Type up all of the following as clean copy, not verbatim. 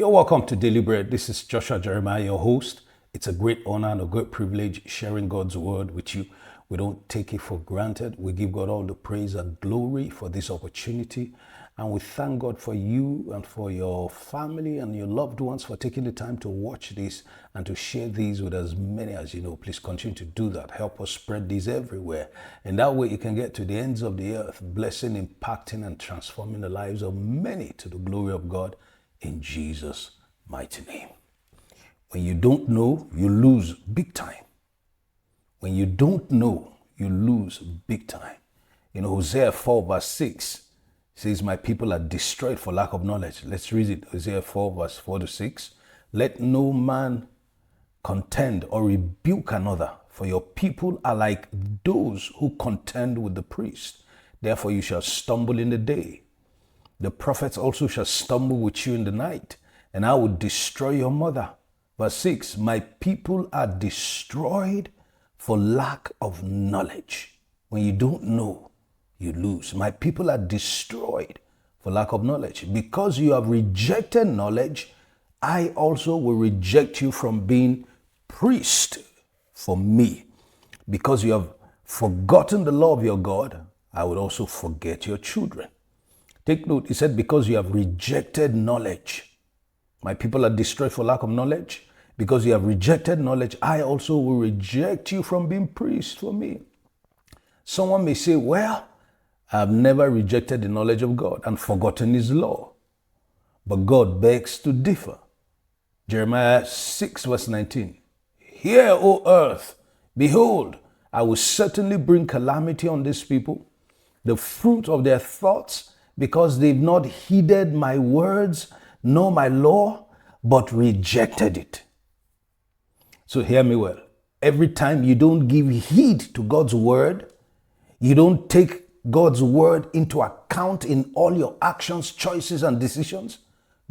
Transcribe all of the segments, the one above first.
You're welcome to Daily Bread. This is Joshua Jeremiah, your host. It's a great honor and a great privilege sharing God's word with you. We don't take it for granted. We give God all the praise and glory for this opportunity. And we thank God for you and for your family and your loved ones for taking the time to watch this and to share these with as many as you know. Please continue to do that. Help us spread these everywhere. And that way it can get to the ends of the earth, blessing, impacting, and transforming the lives of many to the glory of God in Jesus' mighty name. When you don't know, you lose big time. When you don't know, you lose big time. Hosea 4 verse 6 says, my people are destroyed for lack of knowledge. Let's read it. Hosea 4 verse 4 to 6. Let no man contend or rebuke another, for your people are like those who contend with the priest. Therefore you shall stumble in the day. The prophets also shall stumble with you in the night, and I will destroy your mother. Verse 6, my people are destroyed for lack of knowledge. When you don't know, you lose. My people are destroyed for lack of knowledge. Because you have rejected knowledge, I also will reject you from being priest for me. Because you have forgotten the law of your God, I will also forget your children. Take note, he said, because you have rejected knowledge. My people are destroyed for lack of knowledge. Because you have rejected knowledge, I also will reject you from being priest for me. Someone may say, well, I've never rejected the knowledge of God and forgotten his law. But God begs to differ. Jeremiah 6 verse 19. Hear, O earth, behold, I will certainly bring calamity on these people, the fruit of their thoughts, because they've not heeded my words nor my law, but rejected it. So hear me well. Every time you don't give heed to God's word, you don't take God's word into account in all your actions, choices, and decisions,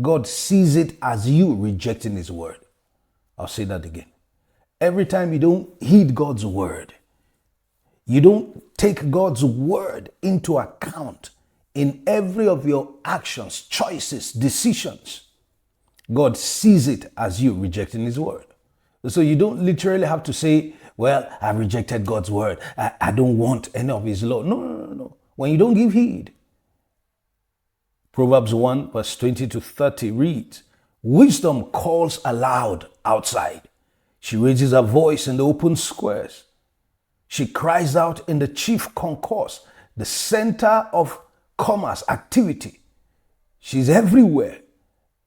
God sees it as you rejecting his word. I'll say that again. Every time you don't heed God's word, you don't take God's word into account in every of your actions, choices, decisions, God sees it as you rejecting his word. So you don't literally have to say, well, I've rejected God's word. I don't want any of his law. No. When you don't give heed. Proverbs 1 verse 20 to 30 reads, wisdom calls aloud outside. She raises her voice in the open squares. She cries out in the chief concourse, the center of commerce, activity. She's everywhere.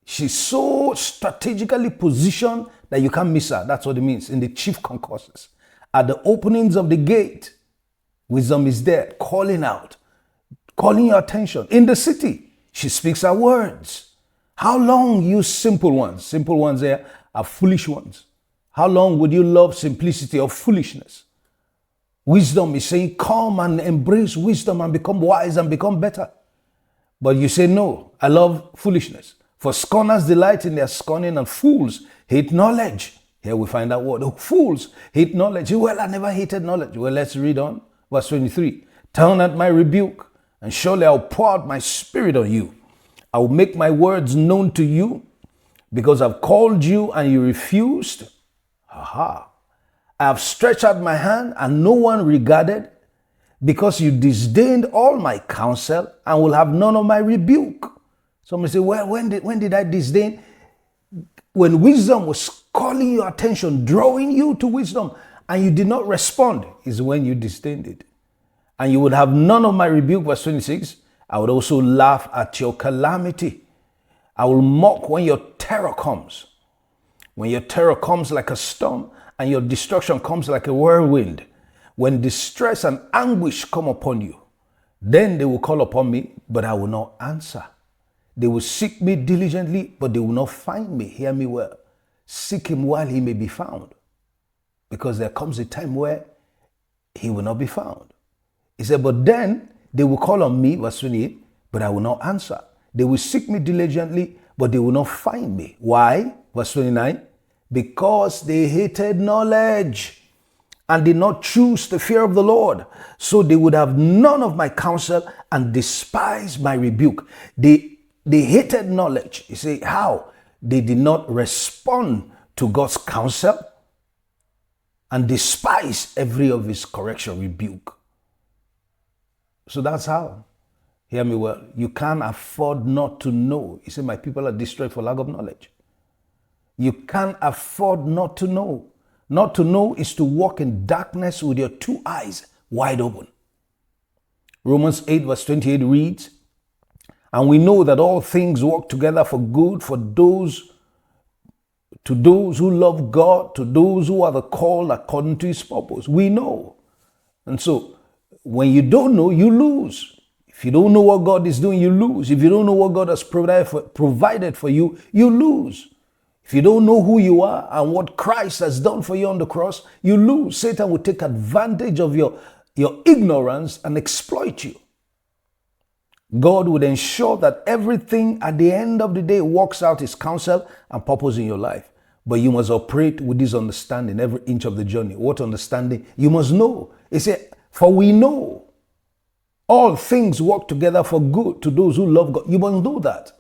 She's so strategically positioned that you can't miss her. That's what it means, in the chief concourses. At the openings of the gate, wisdom is there, calling out, calling your attention. In the city, she speaks her words. How long, you simple ones? Simple ones there are foolish ones. How long would you love simplicity or foolishness? Wisdom is saying, come and embrace wisdom and become wise and become better. But you say, no, I love foolishness. For scorners delight in their scorning, and fools hate knowledge. Here we find that word. Fools hate knowledge. Well, I never hated knowledge. Well, let's read on. Verse 23. Turn at my rebuke, and surely I'll pour out my spirit on you. I will make my words known to you, because I've called you and you refused. Aha. I have stretched out my hand and no one regarded, because you disdained all my counsel and will have none of my rebuke. Somebody say, well, when did I disdain? When wisdom was calling your attention, drawing you to wisdom, and you did not respond, is when you disdained it. And you would have none of my rebuke, verse 26. I would also laugh at your calamity. I will mock when your terror comes. When your terror comes like a storm, and your destruction comes like a whirlwind, when distress and anguish come upon you, then they will call upon me, but I will not answer. They will seek me diligently, but they will not find me. Hear me well. Seek him while he may be found, because there comes a time where he will not be found. He said, but then they will call on me, verse 28, but I will not answer. They will seek me diligently, but they will not find me. Why? Verse 29, because they hated knowledge and did not choose the fear of the Lord. So they would have none of my counsel and despise my rebuke. They hated knowledge. You say, how? they did not respond to God's counsel and despise every of his correction, rebuke. So that's how. Hear me well. You can't afford not to know. He said, my people are destroyed for lack of knowledge. You can't afford not to know. Not to know is to walk in darkness with your two eyes wide open. Romans 8 verse 28 reads, and we know that all things work together for good for those who love God, to those who are the called according to his purpose. We know. And so when you don't know, you lose. If you don't know what God is doing, you lose. If you don't know what God has provided for you, you lose. If you don't know who you are and what Christ has done for you on the cross, you lose. Satan will take advantage of your ignorance and exploit you. God would ensure that everything at the end of the day works out his counsel and purpose in your life. But you must operate with this understanding every inch of the journey. What understanding? You must know. He said, for we know all things work together for good to those who love God. You must know that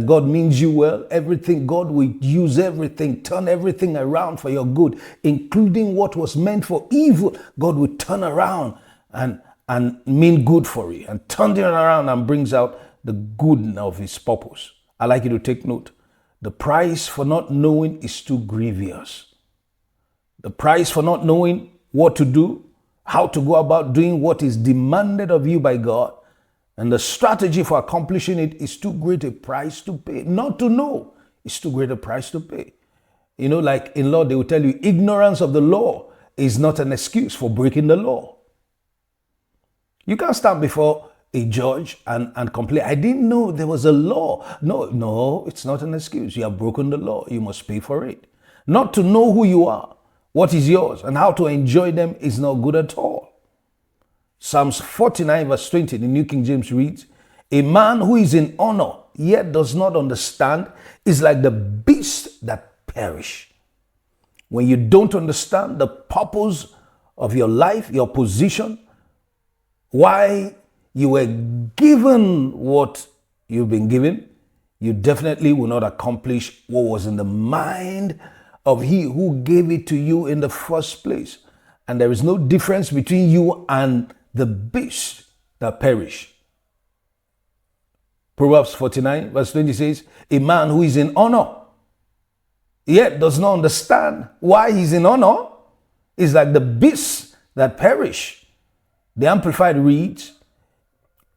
God means you well. Everything, God will use everything, turn everything around for your good, including what was meant for evil. God will turn around and mean good for you and turn it around and brings out the good of his purpose. I like you to take note. The price for not knowing is too grievous. The price for not knowing what to do, how to go about doing what is demanded of you by God, and the strategy for accomplishing it is too great a price to pay. Not to know is too great a price to pay. You know, like in law, they will tell you ignorance of the law is not an excuse for breaking the law. You can't stand before a judge and complain, I didn't know there was a law. No, it's not an excuse. You have broken the law. You must pay for it. Not to know who you are, what is yours, and how to enjoy them is not good at all. Psalms 49 verse 20, the New King James reads, a man who is in honor yet does not understand is like the beast that perish. When you don't understand the purpose of your life, your position, why you were given what you've been given, you definitely will not accomplish what was in the mind of he who gave it to you in the first place. And there is no difference between you and the beast that perish. Proverbs 49 verse 20 says, a man who is in honor yet does not understand why he's in honor is like the beasts that perish. The Amplified reads,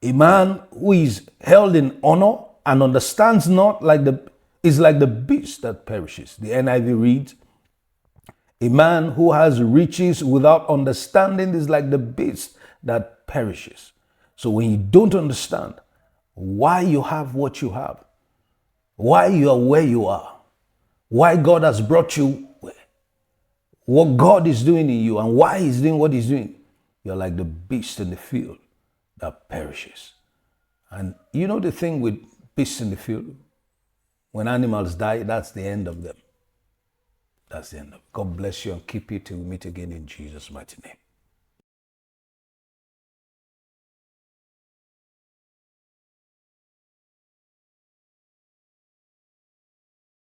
a man who is held in honor and understands not is like the beast that perishes. The NIV reads, a man who has riches without understanding is like the beast that perishes. So when you don't understand why you have what you have, why you are where you are, why God has brought you where, what God is doing in you and why he's doing what he's doing, you're like the beast in the field that perishes. And you know the thing with beasts in the field, when animals die, that's the end of them. That's the end of them. God bless you and keep you till we meet again in Jesus' mighty name.